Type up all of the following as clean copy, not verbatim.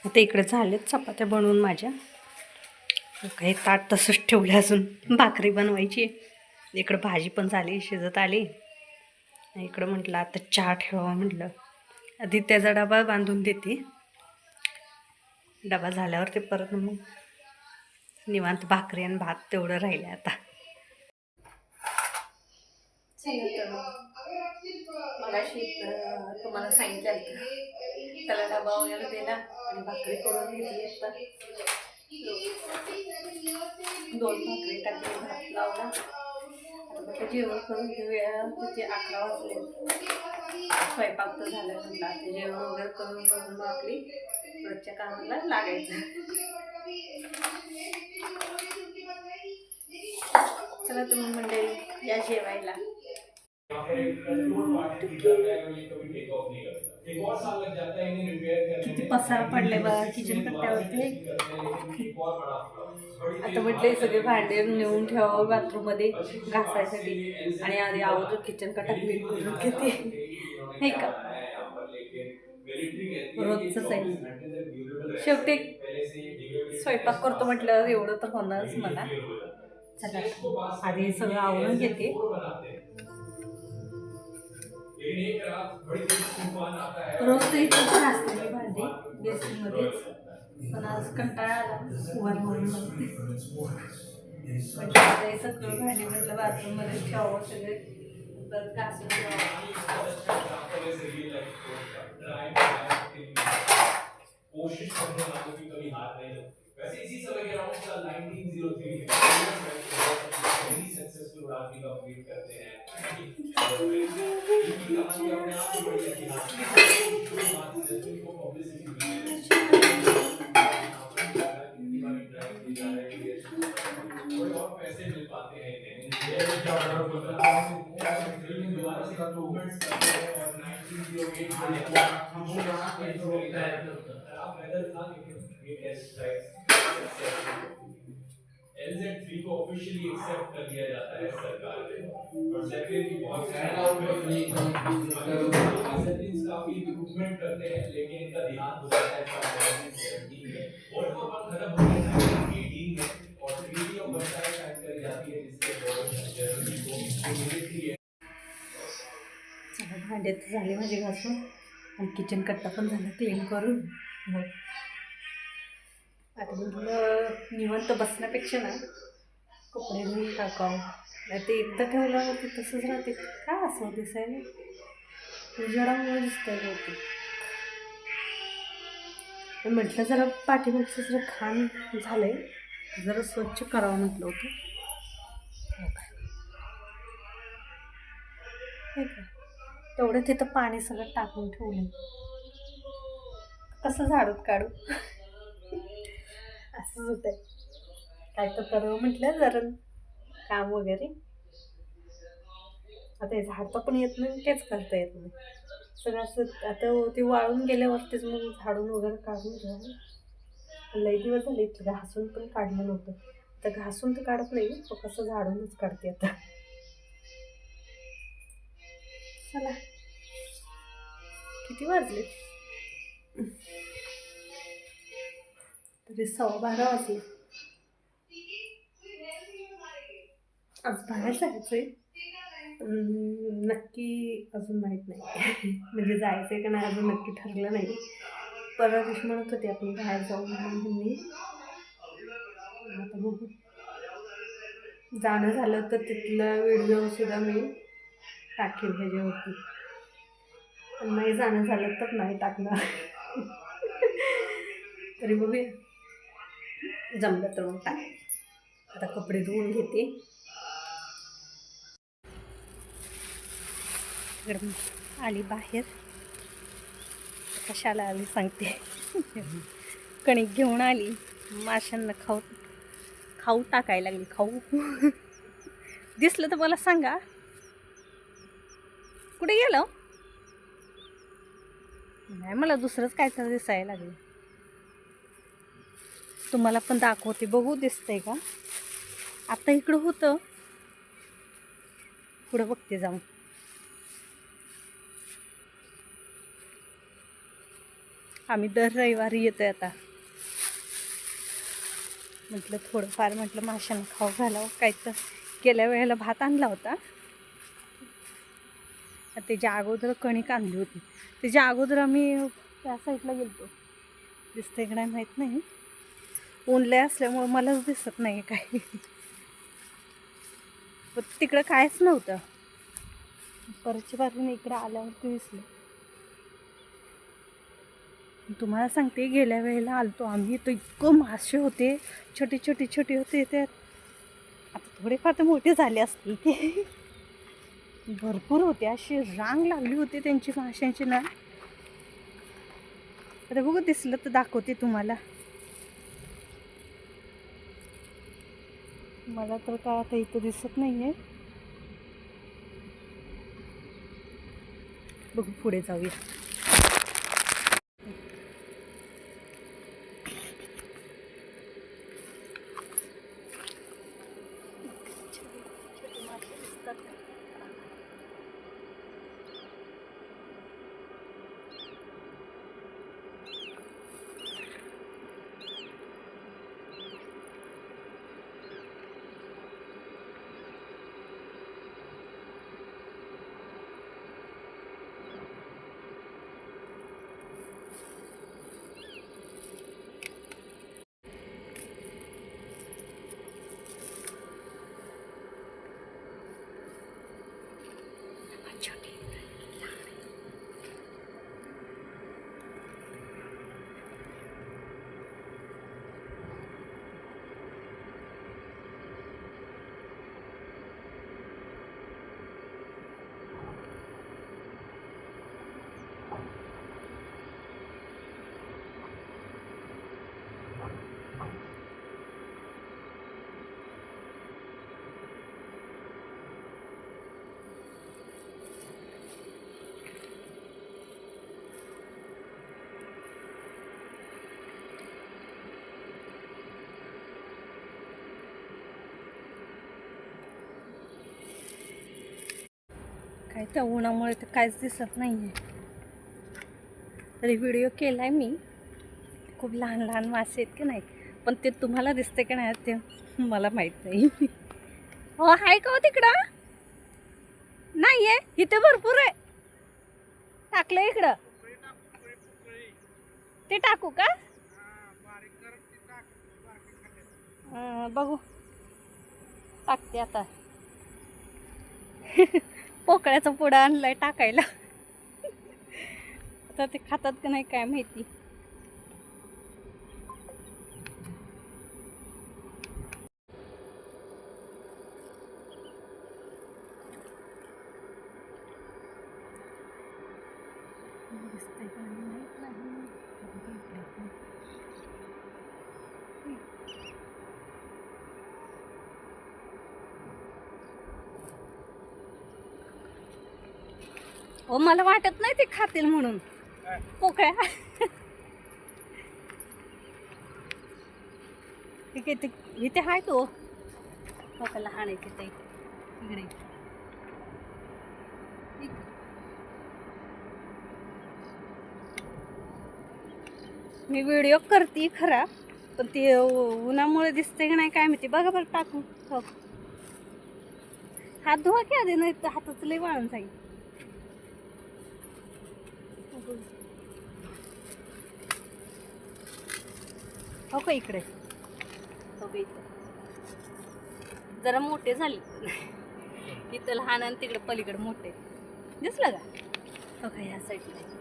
आता इकडे झालेत चपात्या बनवून माझ्या. काही ताट तसंच ठेवलं, अजून भाकरी बनवायची आहे. इकडं भाजी पण झाली, शिजत आली. इकडं म्हटलं आता चहा ठेवावा, म्हटलं आधी त्याचा डबा बांधून देते. डबा झाल्यावर ते परत मग निवांत भाकरी आणि भात तेवढं राहिले आता. मगाशी तुम्हाला सांगितलं त्याला डबा वगैरे दिला आणि भाकरी करून घेतली. आता 2 भाकरी टाकली, भात लावला. आता म्हटलं जेवण करून घेऊया, तिथे 11 वाजले. स्वयंपाक तर झालं, म्हटलं आता जेवण वगैरे करून मग आपली रोजच्या कामाला लागायचं. चला तुम्ही मंडळी या जेवायला. किती पसारा पडले बघा किचन कट्ट्यावरती. आता म्हटले सगळे भांडे नेऊन ठेवावं बाथरूम मध्ये घासायसाठी, आणि आधी अगोदर किचन कट्टा क्लीन करून घेते. हे का रोजच आहे, शेवटी स्वयंपाक करतो म्हटलं एवढं तर होणारच मला. चला आधी सगळं आवरून घेते. रोज तर इथं घासते मी भांडी बेसिनमध्येच, पण आज कंटाळा आला उभार म्हणून म्हटलं आता हे सगळं भांडी म्हटलं बाथरूममध्ये ठेवावं, सगळे परत घासून कोशिश करने वालों की कभी हार नहीं होती. वैसे इसी समय के अराउंड 1903 पहली सक्सेसफुल उड़ान भी कंप्लीट करते हैं. इनकी कहानी अपने आप में बड़ी ऐतिहासिक है. शुरुआत से को पब्लिसिटी मिली थोड़े और पैसे मिल पाते हैं इन्हें. दोबारा से मूवमेंट्स करते हैं और 1908 खराब वेदर था लेकिन ये टेस्ट फ्लाइट्स LZ-3 को ऑफिशियली एक्सेप्ट कर लिया जाता है सरकार में, और सेकंड की बहुत काफी इम्प्रूवमेंट करते हैं, लेकिन इनका ध्यान हो जाता है 1917 में. वर्ल्ड वॉर 1 खत्म हो गया 1918 में, और ट्रीटी ऑफ वर्साई साइन करी जाती है, जिसके दौरान जर्मनी को मिलिट्री. चला भांडे तर झाले माझे घासून, आणि किचन कट्टा पण झाला क्लीन करून. आता म्हटलं निवांत बसण्यापेक्षा ना कपडे धुवून टाकावं, नाही ते एकदा ठेवल्यावरती तसंच राहते. काय असं दिसायला उजेडामुळे दिसतंय होते. म्हटलं जरा पाठीमागचं जरा घाण झालंय, जरा स्वच्छ करावं म्हटलं होतं. हे का तेवढं तिथं पाणी सगळं टाकून ठेवलं, कसं झाडून काढू असंच होत आहे. काय तर करावं म्हटलं जरा काम वगैरे. आता हे झाडता पण येत नाही, तेच करता येत नाही सगळं असं. आता ते वाळून गेल्यावरतीच मग झाडून वगैरे काढून घ्यावं. लई दिवस झाले घासून पण काढलं नव्हतं. आता घासून तर काढत नाही, कसं झाडूनच काढते आता. चला किती वाजले तरी 12:15 वाजले. आज बाहेर जायचंय, नक्की अजून माहीत नाही. म्हणजे जायचंय का नाही अजून नक्की ठरलं नाही. परवा दिवशी म्हणत होते आपण बाहेर जाऊ म्हणून मी. आता बघू, जाणं झालं तर तिथला व्हिडिओ सुद्धा मी टाकेल ह्याच्यावरती, पण नाही जाणं झालं तर नाही टाकणार. तरी बघूया, जमलं तर मग टाक. आता कपडे धुवून घेते. आली बाहेर, कशाला आली सांगते. कणिक घेऊन आली, माशांना खाऊ टाकायला लागली. खाऊ दिसलं तर मला सांगा, कुठे गेलं. नाही मला दुसरंच काय तर दिसायला लागलं. तुम्हाला पण दाखवते, बघू दिसतंय का. आता इकडं होतं, पुढं बघते जाऊन. आम्ही दर रविवारी येतोय आता. म्हटलं थोडंफार म्हटलं माशांना खाऊ घालावं. काही तर गेल्या वेळेला भात आणला होता, त्याच्या अगोदर कणिक आणली होती. त्याच्या अगोदर आम्ही त्या साईडला गेलतो. दिसतंय का नाही माहीत नाही, ऊनले असल्यामुळे मलाच दिसत नाही काही. पण तिकडं कायच नव्हतं. परच्या बाजूने इकडं आल्यावरती दिसलं. तुम्हाला सांगते, गेल्या वेळेला आलतो आम्ही, तो इतकं मासे होते, छोटे छोटे छोटे होते. ते आता थोडेफार तर मोठे झाले असतील ते. भरपूर होते, अशी रांग लागली होती त्यांची माशांची ना. आता बघू, दिसलं तर दाखवते तुम्हाला. मला तर काय आता इथं दिसत नाहीये. बघू, पुढे जाऊया. छोटे मासे दिसतात. काय त्या उन्हामुळे तर काहीच दिसत नाहीये. तरी व्हिडिओ केलाय मी. खूप लहान लहान मासे आहेत की नाही, पण ते तुम्हाला दिसते की नाही ते मला माहित नाही. हो, आहे का हो तिकडं? नाहीये, इथे भरपूर आहे. टाकलं इकडं, ते टाकू का? बघू, टाकते आता. पोकळ्याचा पुडा आणलाय टाकायला. आता ते खातात का नाही काय माहिती. हो, मला वाटत नाही ते खातील म्हणून. पोकळ्या ठीक आहे, इथे हाय तो पोकळा लहान आहे तिथे. इकडे मी व्हिडिओ करते खरा, पण ते उन्हामुळे दिसते की नाही काय माहिती. बघा बरं टाकून. हो, हात धुवा की आधी, नाही तर हाताचं लई वाळून जाईल. हो का, इकडे हो का, इथं जरा मोठे झाले. इथं लहान आणि तिकडे पलीकडे मोठे. दिसलं का? हो का, ह्या साईडला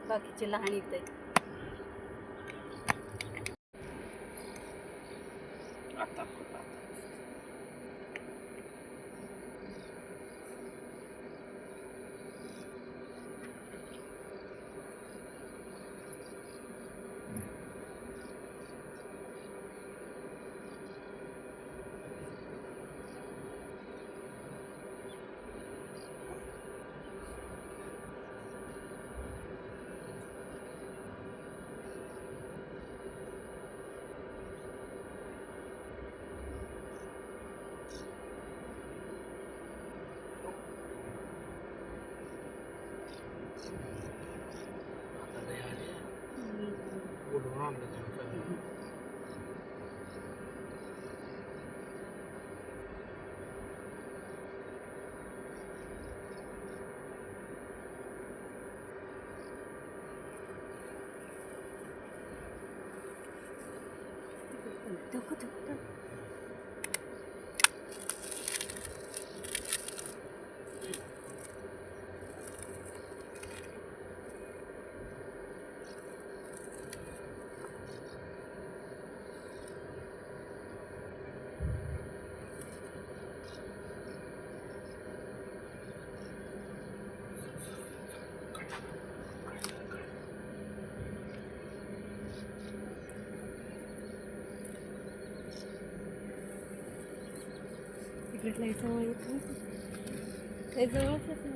बाकीचे लहान इथं आहेत. इकडे जवळ येतो ते जवळच येतो.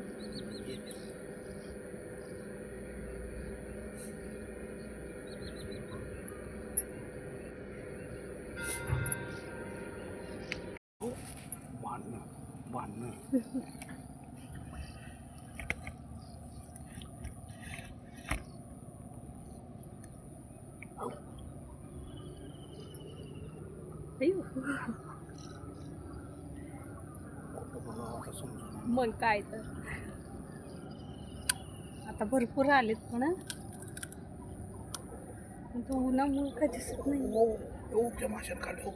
मग काय तर आता भरपूर आलेत पण तो उन्हामुळे काय दिसत नाही. माशात काढतो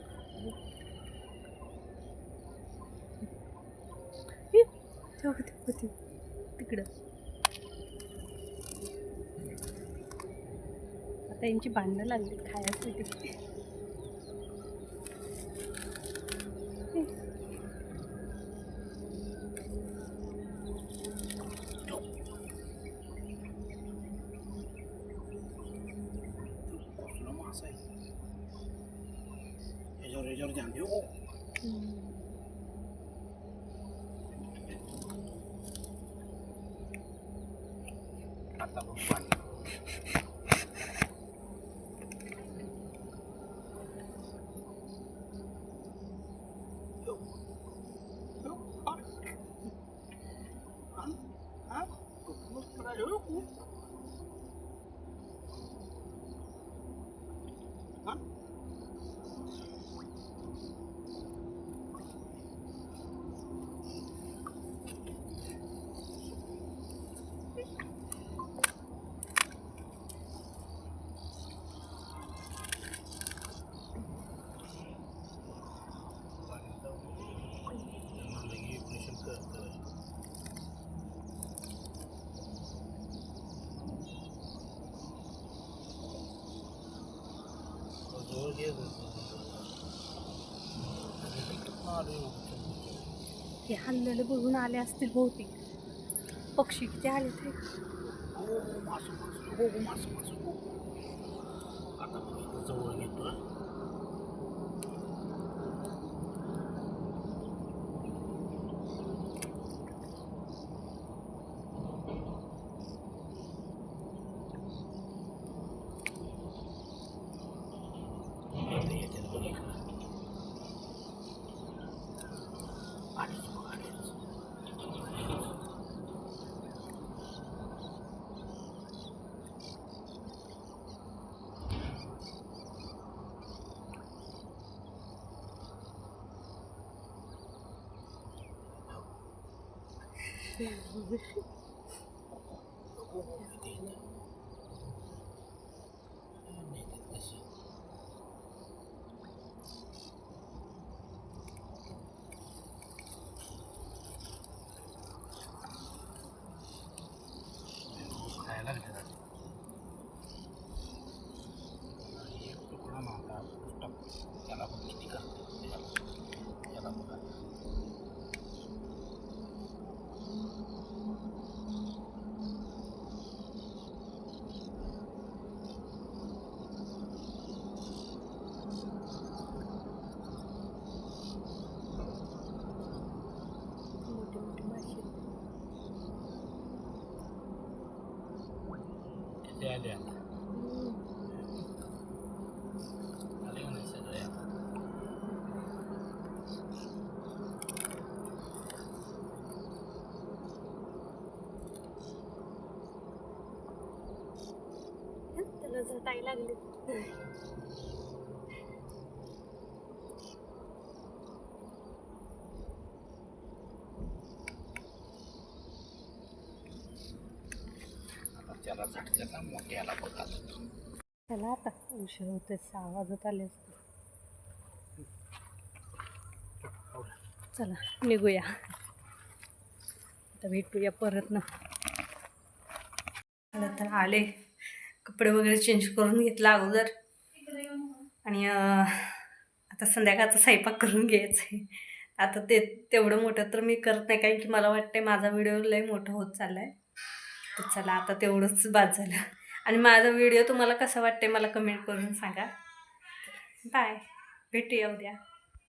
तिकडं आता यांची भांडणं लागली खायसाठी. ह्याच्यावर ध्यान देऊ. आता बघ पाणी हे हल्लेलं बघून आले असतील बहुतेक. पक्षी किती आले ते. आता जवळ घेतो. आल्या आले म्हणे सगळे. त्याला झटायला लागले. आता त्याला झटके ना मोठ्याला बघा त्याला आता उशीर होते, 6 वाजत आले असते. चला निघूया, आता भेटूया परत ना. मला तर आले, कपडे वगैरे चेंज करून घेतला अगोदर आणि आता संध्याकाळचा स्वयंपाक करून घ्यायचं आहे. आता तेवढं मोठं तर मी करत नाही, कारण की मला वाटतं माझा व्हिडिओ लय मोठा होत चालला आहे. तर चला आता तेवढंच बाद झालं. आणि माझा व्हिडिओ तुम्हाला कसा वाटते मला कमेंट करून सांगा. बाय, भेटूया उद्या.